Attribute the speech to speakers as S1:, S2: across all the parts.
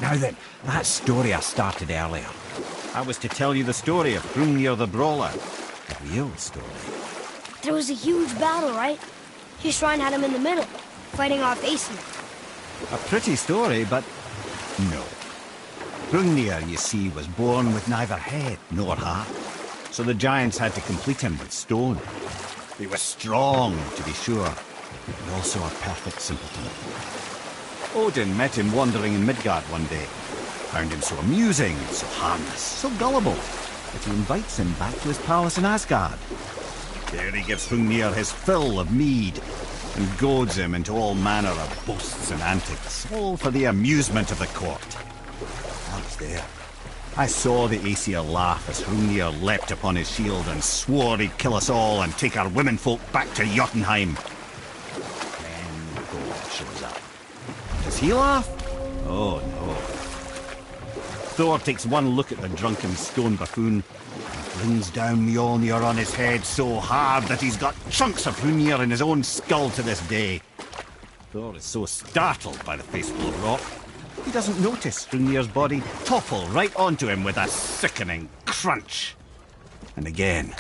S1: Now then, that story I started earlier. I was to tell you the story of Hrungnir the Brawler. A real story.
S2: There was a huge battle, right? His shrine had him in the middle, fighting off Aesir.
S1: A pretty story, but no. Hrungnir, you see, was born with neither head nor heart. So the giants had to complete him with stone. He was strong, to be sure, but also a perfect simpleton. Odin met him wandering in Midgard one day. Found him so amusing, so harmless, so gullible, that he invites him back to his palace in Asgard. There he gives Hrungnir his fill of mead, and goads him into all manner of boasts and antics, all for the amusement of the court. I was there. I saw the Aesir laugh as Hrungnir leapt upon his shield and swore he'd kill us all and take our womenfolk back to Jotunheim. Then Thor shows up. Does he laugh? Oh no. Thor takes one look at the drunken stone buffoon and brings down Mjolnir on his head so hard that he's got chunks of Hrungnir in his own skull to this day. Thor is so startled by the face full of rock, he doesn't notice Hrungnir's body topple right onto him with a sickening crunch. And again,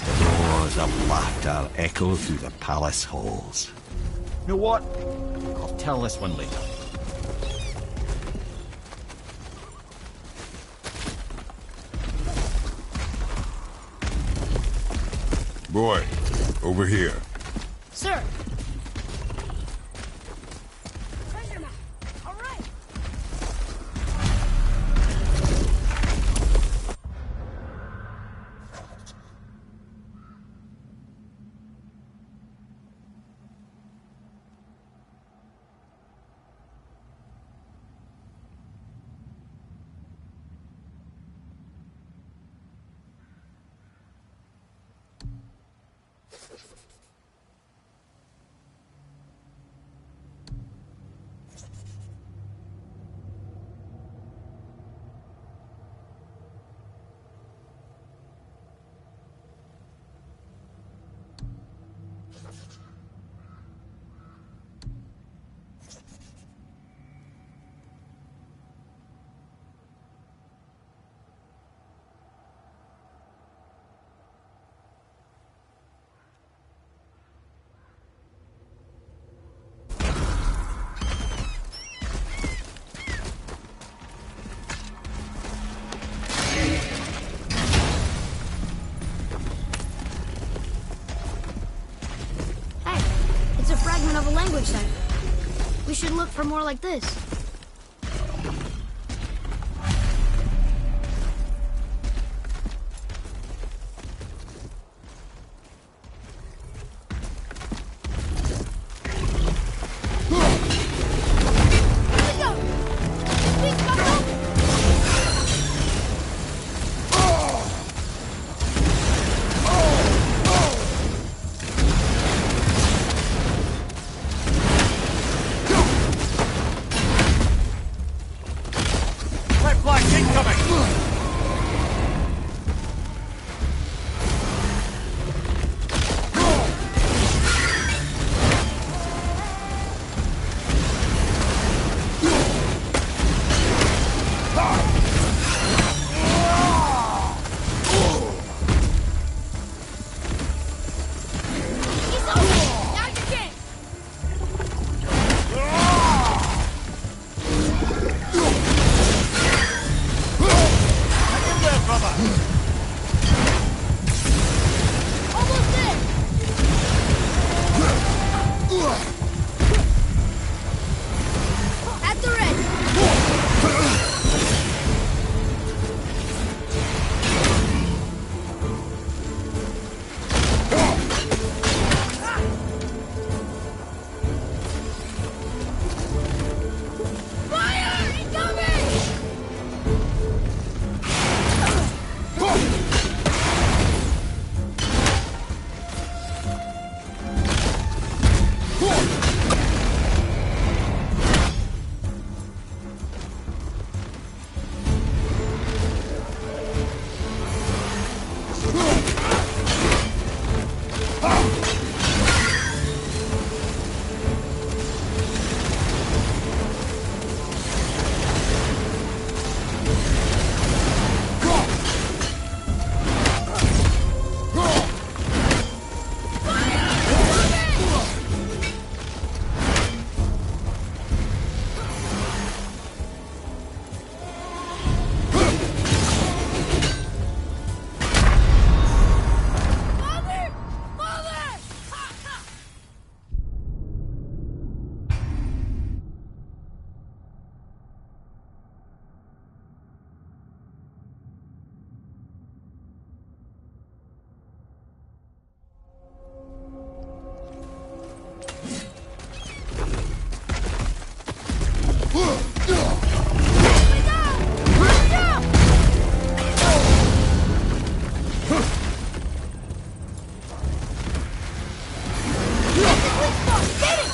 S1: the roars of laughter echo through the palace halls. You know what? I'll tell this one later.
S3: Boy, over here.
S2: Sir! Treasure map! All right! Of a language cipher. We should look for more like this. Get it!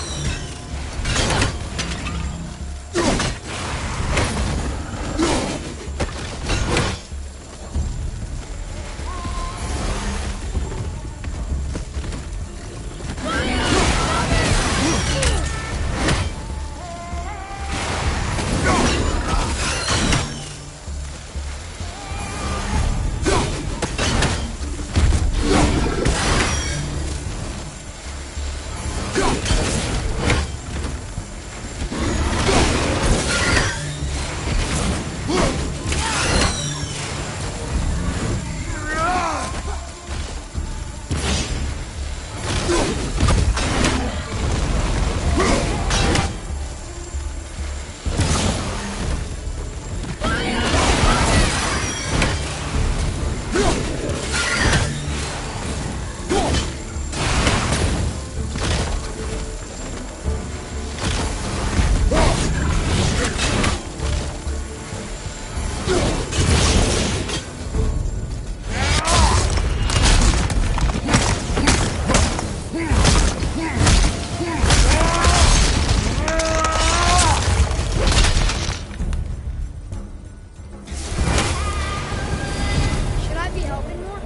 S2: Should I be helping more?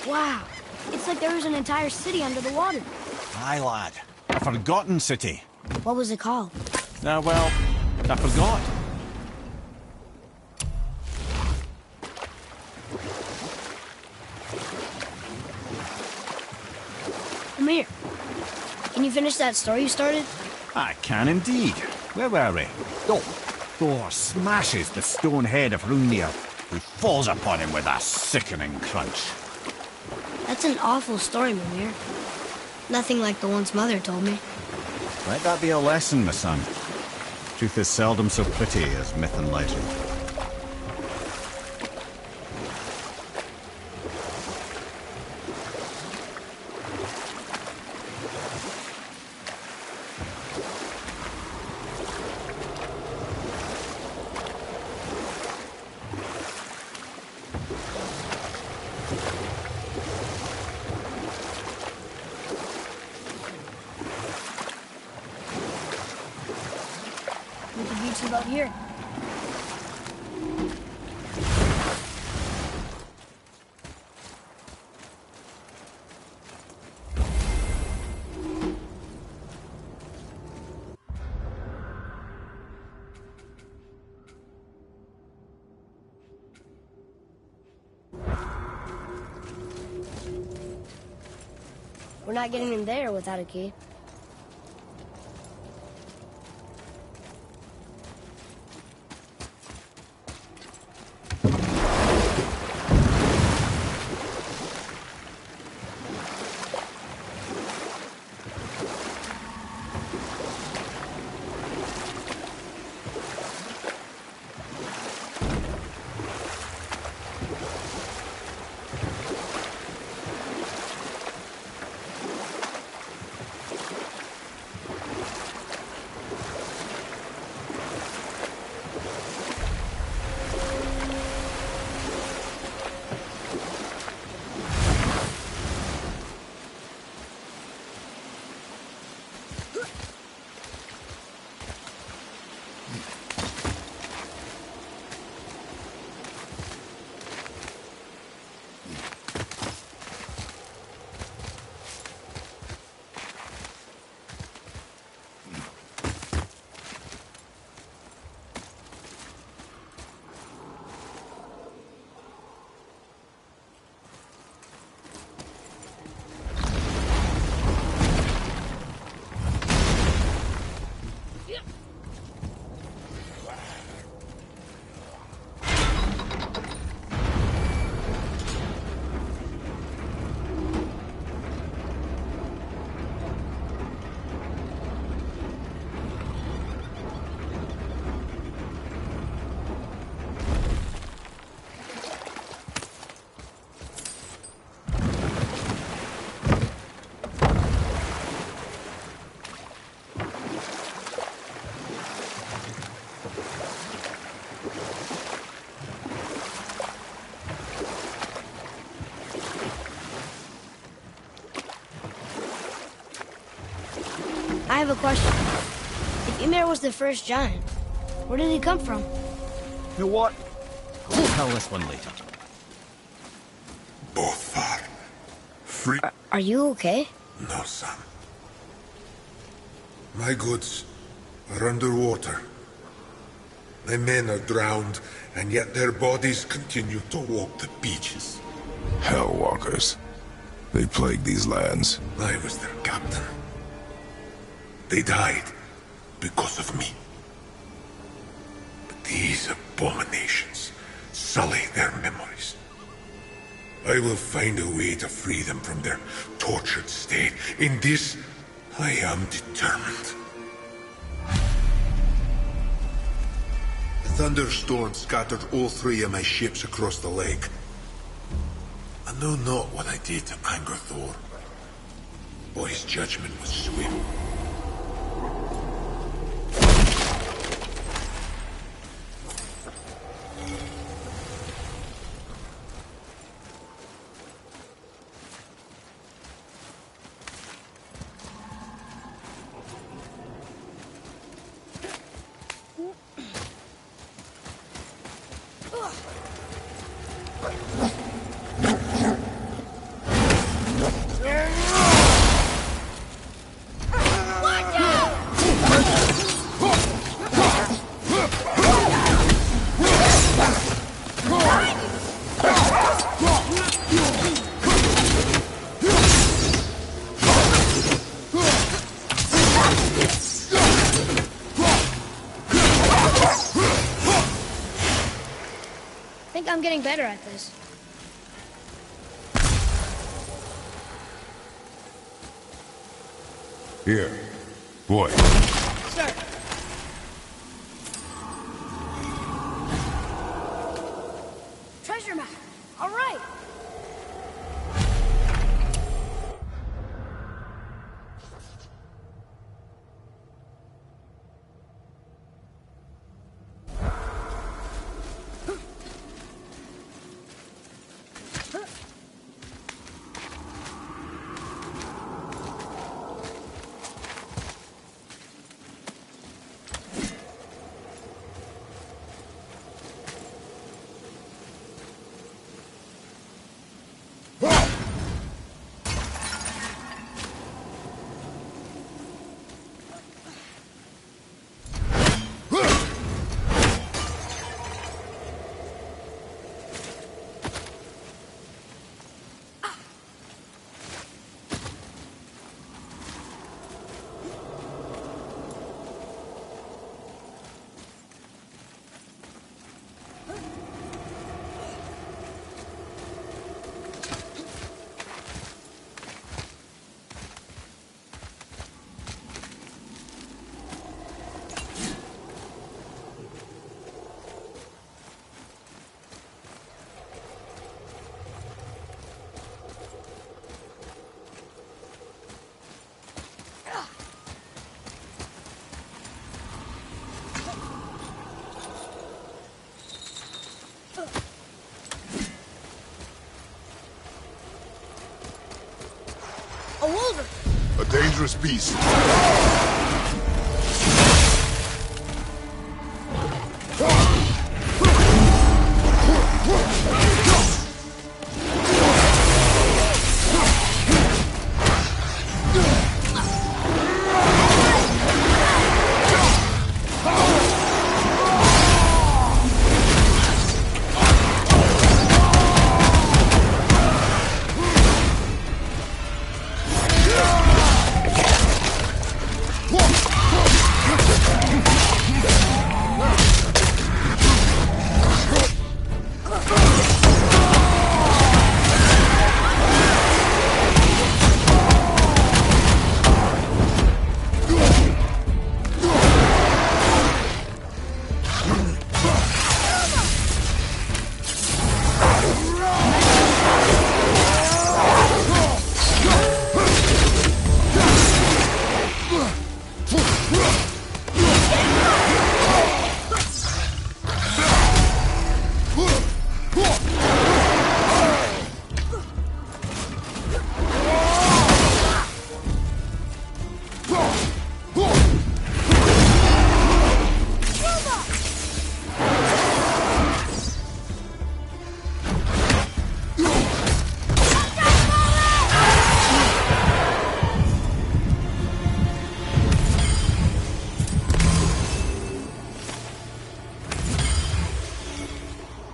S2: Wow, it's like there was an entire city under the water.
S1: Aye, lad. A forgotten city.
S2: What was it called?
S1: Well, I forgot.
S2: Amir, can you finish that story you started?
S1: I can indeed. Where were we? Oh, Thor smashes the stone head of Hrungnir, who falls upon him with a sickening crunch.
S2: That's an awful story, Mimir. Nothing like the ones Mother told me.
S1: Let that be a lesson, my son. Truth is seldom so pretty as myth and legend.
S2: We could reach about here. We're not getting in there without a key. I have a question. If Ymir was the first giant, where did he come from?
S1: You know what? I'll tell this one later.
S3: Both far. Free.
S2: Are you okay?
S3: No, son. My goods are underwater. My men are drowned, and yet their bodies continue to walk the beaches.
S4: Hellwalkers. They plague these lands.
S3: I was their captain. They died because of me. But these abominations sully their memories. I will find a way to free them from their tortured state. In this, I am determined. A thunderstorm scattered all 3 of my ships across the lake. I know not what I did to anger Thor, but his judgment was swift.
S2: I'm getting better at this.
S4: Here. Boy.
S2: Sir. Treasure map. All right. A wolverine!
S3: A dangerous beast.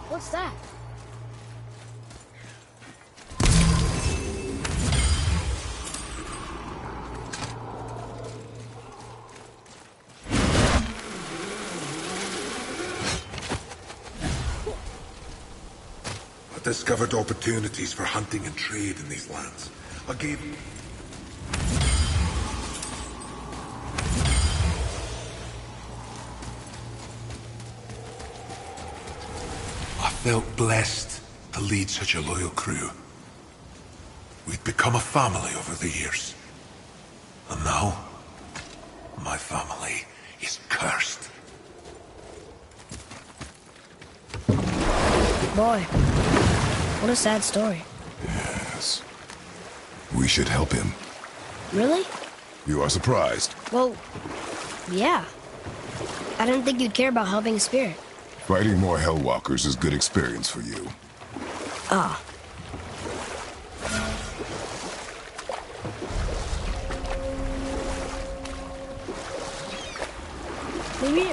S2: What's that?
S3: I discovered opportunities for hunting and trade in these lands. I gave... I felt blessed to lead such a loyal crew. We'd become a family over the years. And now, my family is cursed.
S2: Boy, what a sad story.
S4: Yes. We should help him.
S2: Really?
S4: You are surprised.
S2: Well, yeah. I didn't think you'd care about helping a spirit.
S4: Fighting more Hellwalkers is good experience for you.
S2: Ah. Maybe...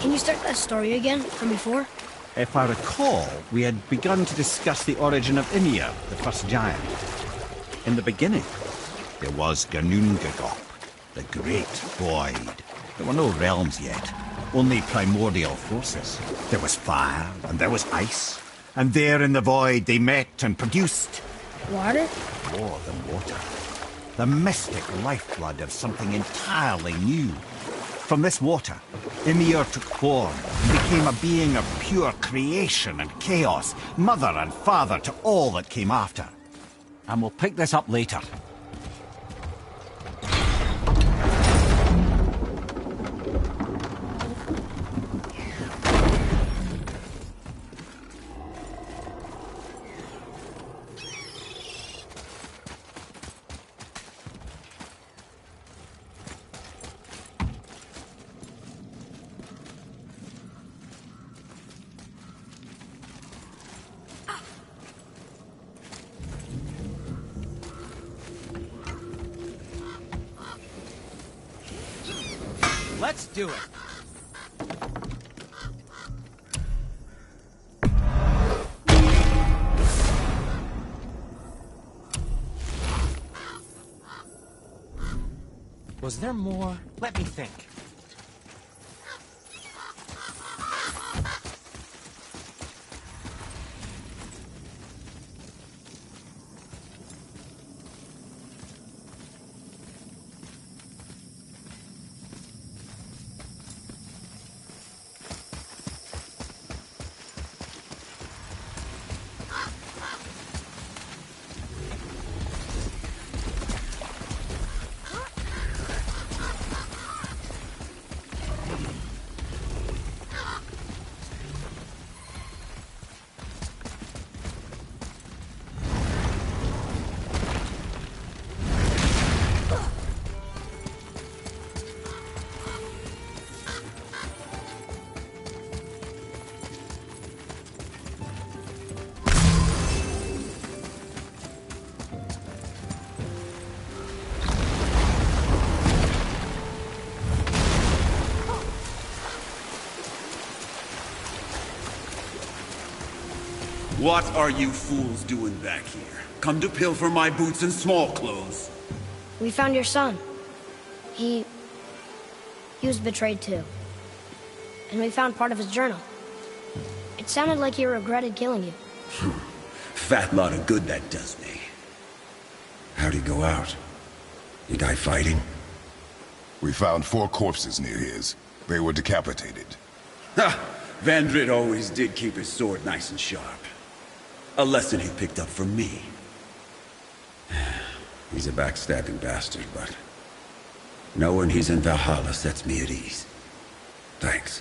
S2: Can you start that story again, from before?
S1: If I recall, we had begun to discuss the origin of Ymir, the first giant. In the beginning, there was Ginnungagap, the Great Void. There were no realms yet, only primordial forces. There was fire, and there was ice. And there in the void they met and produced...
S2: Water?
S1: more than water. The mystic lifeblood of something entirely new. From this water, Ymir took form and became a being of pure creation and chaos, mother and father to all that came after. And we'll pick this up later.
S5: Let's do it. Was there more? Let me think.
S6: What are you fools doing back here? Come to pilfer my boots and small clothes?
S2: We found your son. He was betrayed too. And we found part of his journal. It sounded like he regretted killing you.
S6: Fat lot of good that does me. How'd he go out? He die fighting?
S4: We found 4 corpses near his. They were decapitated.
S6: Ha! Vandrid always did keep his sword nice and sharp. A lesson he picked up from me. He's a backstabbing bastard, but knowing he's in Valhalla sets me at ease. Thanks.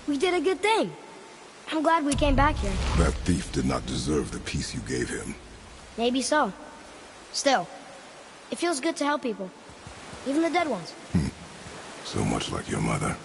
S2: We did a good thing. I'm glad we came back here.
S4: That thief did not deserve the peace you gave him.
S2: Maybe so. Still, it feels good to help people. Even the dead ones.
S4: So much like your mother.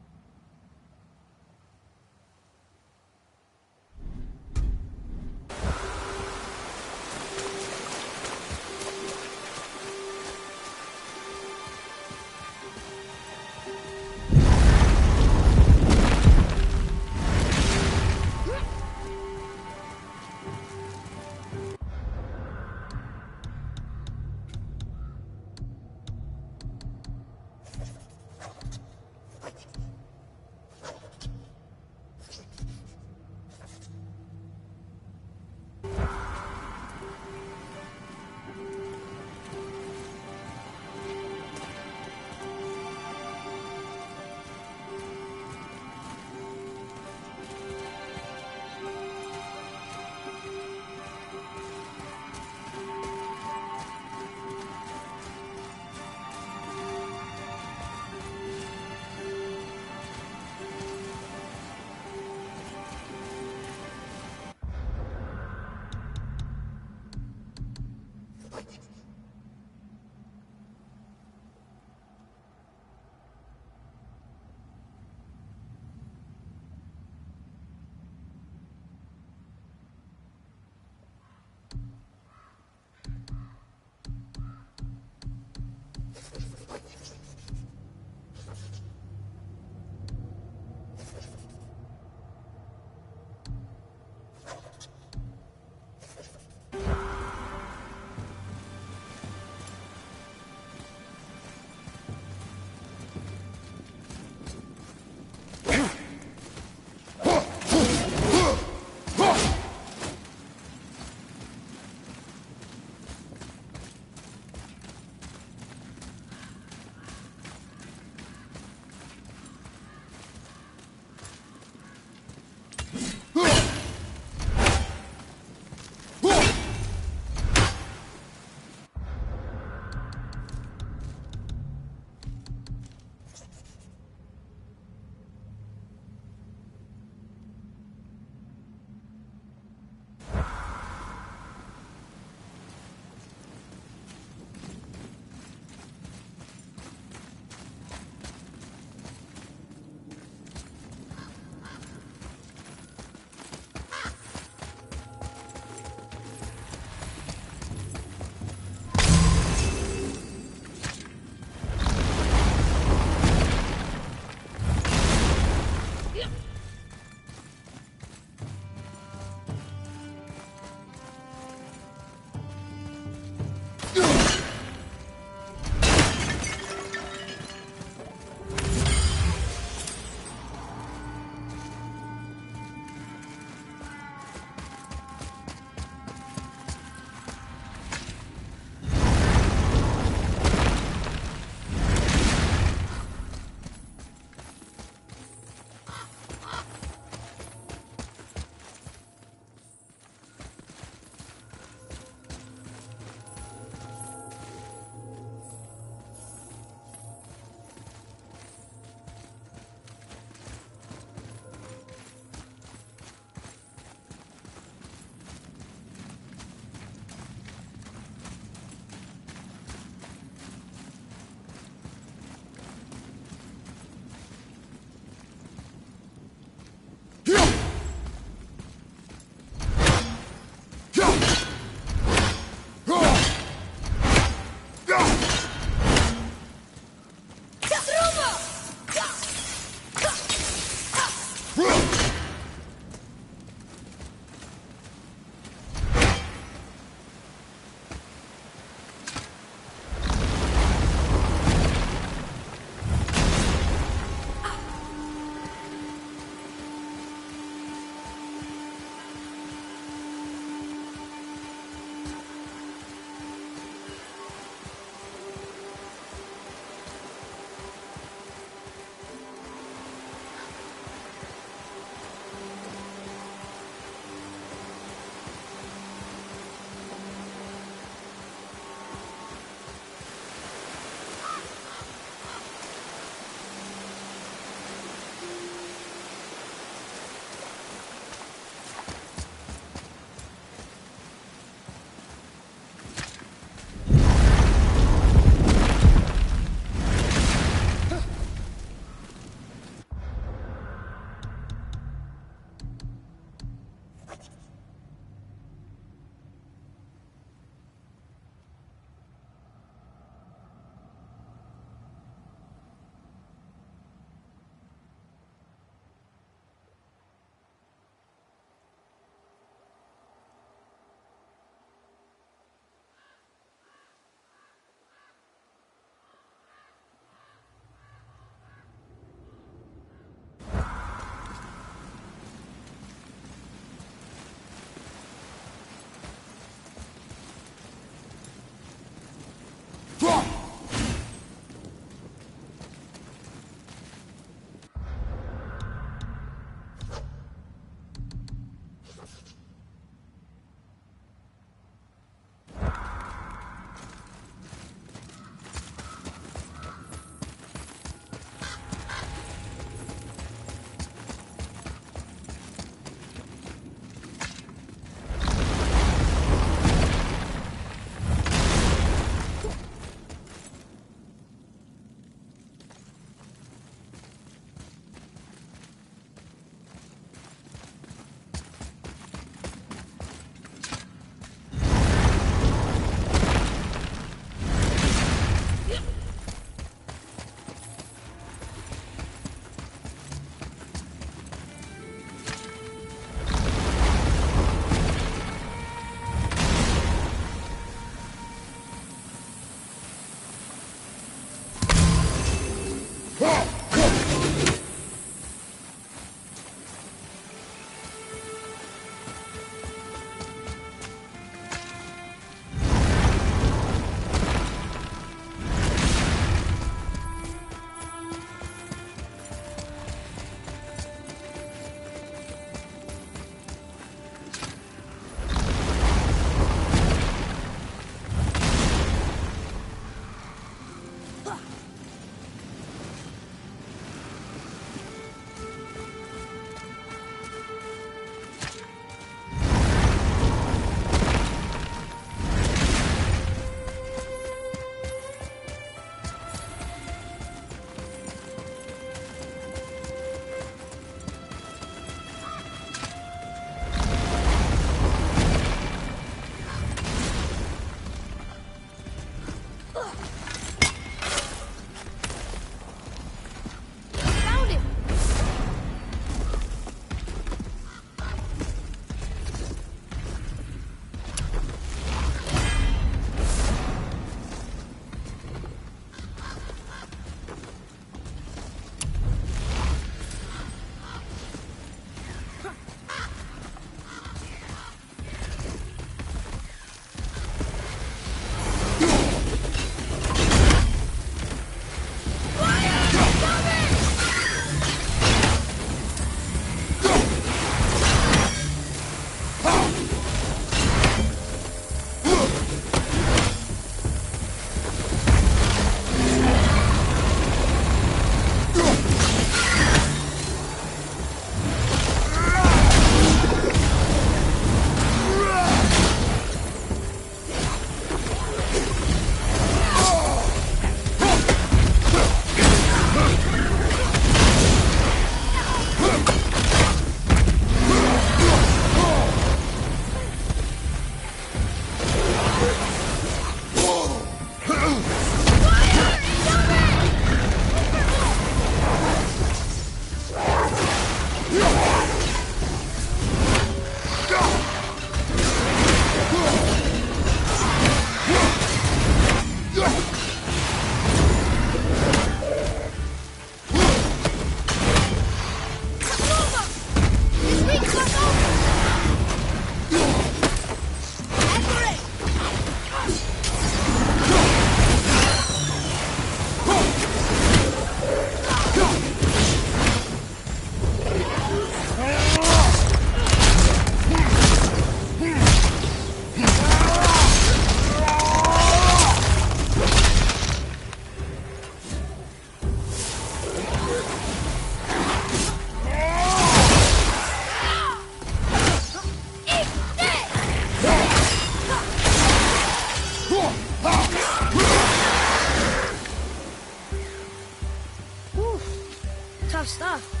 S2: tough stuff.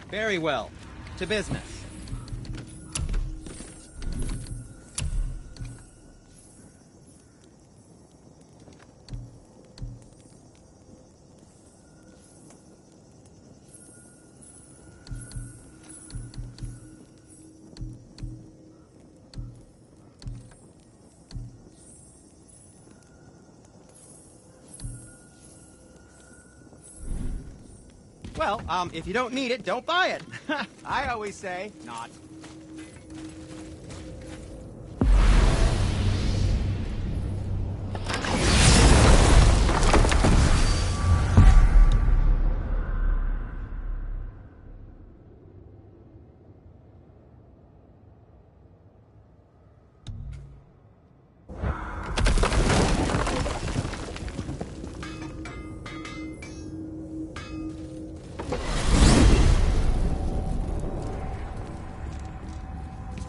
S5: Very well. To business. Well, if you don't need it, don't buy it. I always say, not.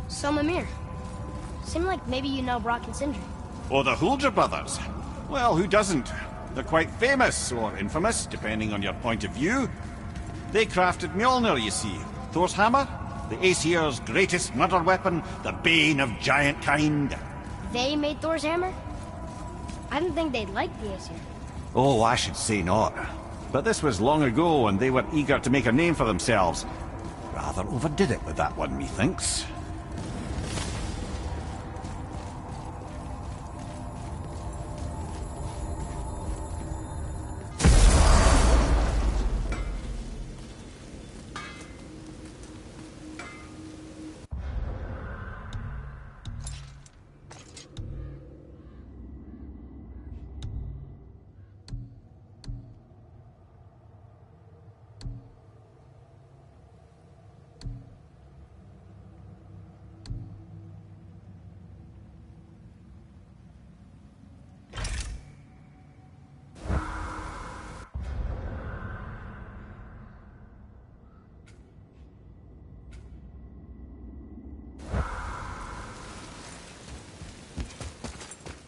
S2: So, Mimir, seemed like maybe you know Brock and Sindri.
S1: Or the Huldra brothers. Well, who doesn't? They're quite famous, or infamous, depending on your point of view. They crafted Mjolnir, you see. Thor's hammer, the Aesir's greatest murder weapon, the bane of giant kind.
S2: They made Thor's hammer? I didn't think they'd like the Aesir.
S1: Oh, I should say not. But this was long ago, and they were eager to make a name for themselves. Rather overdid it with that one, methinks.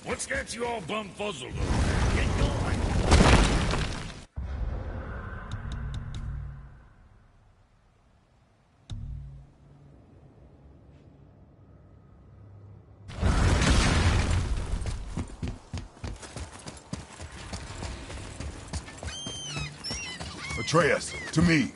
S7: What's got you all bumfuzzled over there? Get going.
S4: Atreus, to me.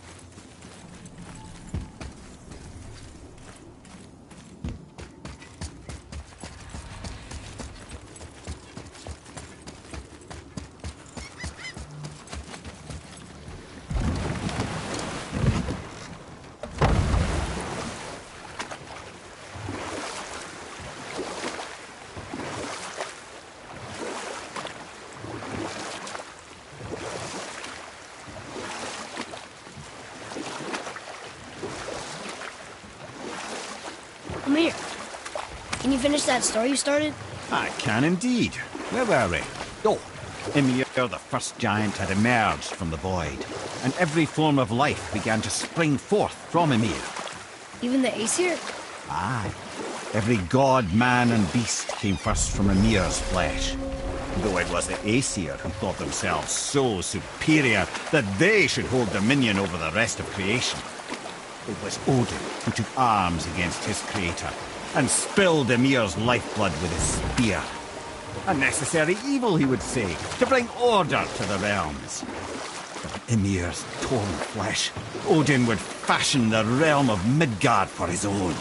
S2: Mimir, can you finish that story you started?
S1: I can indeed. Where were we? Oh, Ymir, the first giant, had emerged from the void, and every form of life began to spring forth from Ymir.
S2: Even the Aesir?
S1: Aye. Every god, man, and beast came first from Ymir's flesh. Though it was the Aesir who thought themselves so superior that they should hold dominion over the rest of creation. It was Odin who took arms against his creator and spilled Ymir's lifeblood with his spear. A necessary evil, he would say, to bring order to the realms. From Ymir's torn flesh, Odin would fashion the realm of Midgard for his own.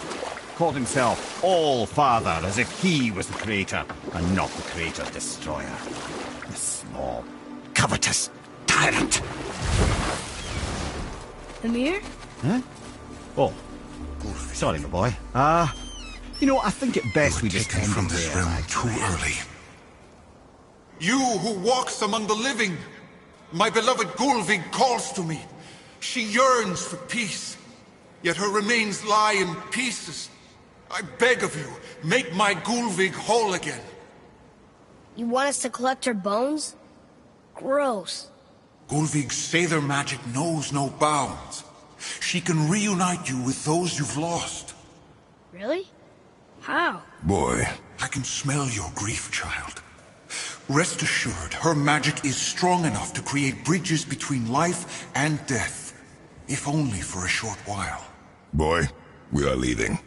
S1: called himself All-Father, as if he was the creator, and not the creator-destroyer. The small, covetous tyrant!
S2: Amir?
S1: Huh? Oh. Sorry, my boy. You know, I think it best we just end
S3: from
S1: him
S3: this
S1: there,
S3: realm too
S1: actually.
S3: early. You who walks among the living, my beloved Gulvig calls to me. She yearns for peace, yet her remains lie in pieces. I beg of you, make my Gulvig whole again.
S2: You want us to collect her bones? Gross.
S3: Gulvig's Sather magic knows no bounds. She can reunite you with those you've lost.
S2: Really? How?
S4: Boy.
S3: I can smell your grief, child. Rest assured, her magic is strong enough to create bridges between life and death, if only for a short while.
S4: Boy, we are leaving.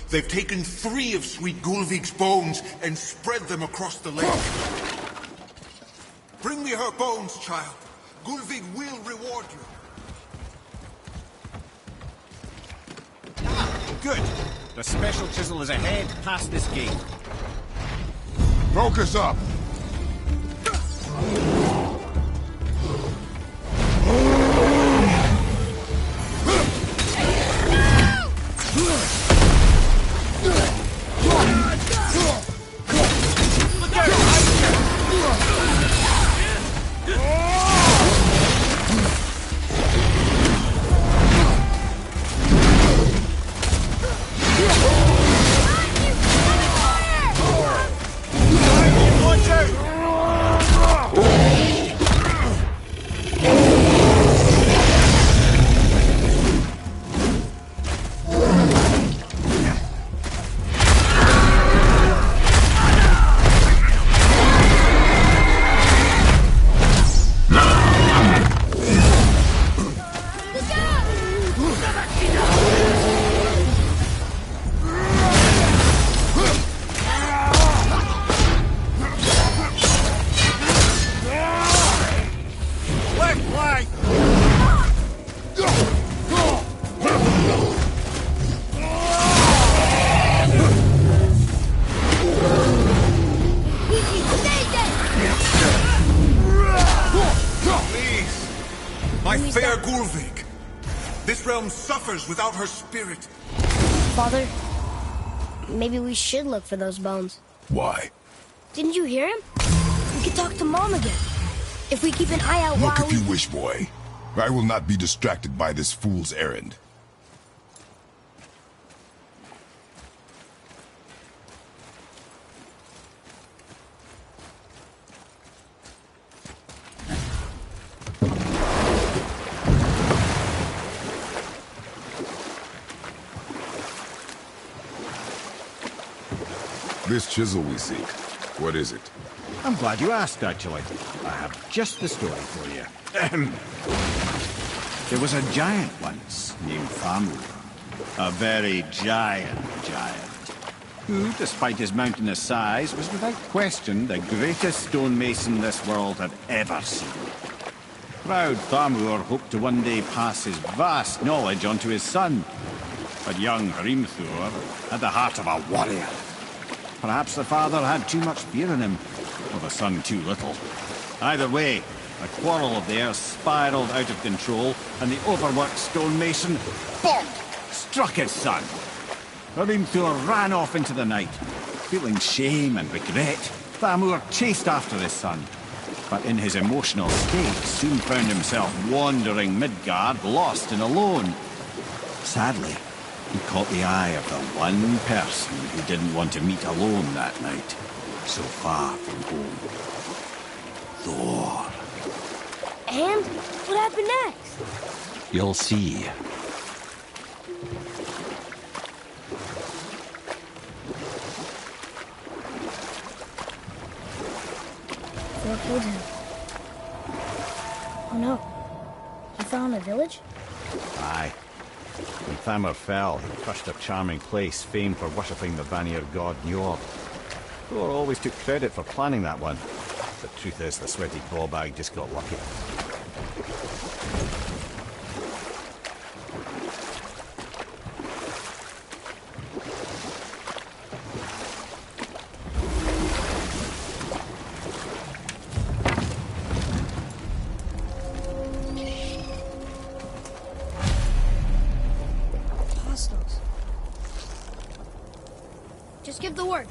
S3: They've taken 3 of Sweet Gulvig's bones and spread them across the lake. Bring me her bones, child. Gulvig will reward you.
S1: Good. The special chisel is ahead, past this gate.
S4: Focus up!
S3: My fair Gulvig! This realm suffers without her spirit.
S2: Father, maybe we should look for those bones.
S4: Why?
S2: Didn't you hear him? We could talk to Mom again. If we keep an eye out
S4: Look
S2: while
S4: if you wish, boy. I will not be distracted by this fool's errand. This chisel we seek, what is it?
S1: I'm glad you asked, actually. I have just the story for you. There was a giant once, named Thamur. A very giant, who, despite his mountainous size, was without question the greatest stonemason this world had ever seen. Proud Thamur hoped to one day pass his vast knowledge on to his son. But young Hrimthur had the heart of a warrior. Perhaps the father had too much fear in him, or the son too little. Either way, a quarrel of theirs spiraled out of control, and the overworked stonemason, bonk, struck his son. Hrimthur ran off into the night. Feeling shame and regret, Thamur chased after his son. But in his emotional state, soon found himself wandering Midgard, lost and alone. Sadly, he caught the eye of the one person who didn't want to meet alone that night, so far from home. Thor.
S2: And what happened next?
S1: You'll see.
S2: Thor killed him. Oh no. He fell in a village?
S1: Aye. When Thamur fell, he crushed a charming place famed for worshipping the Vanir god Njord. Thor always took credit for planning that one. The truth is, the sweaty ballbag just got lucky.
S2: Just give the word.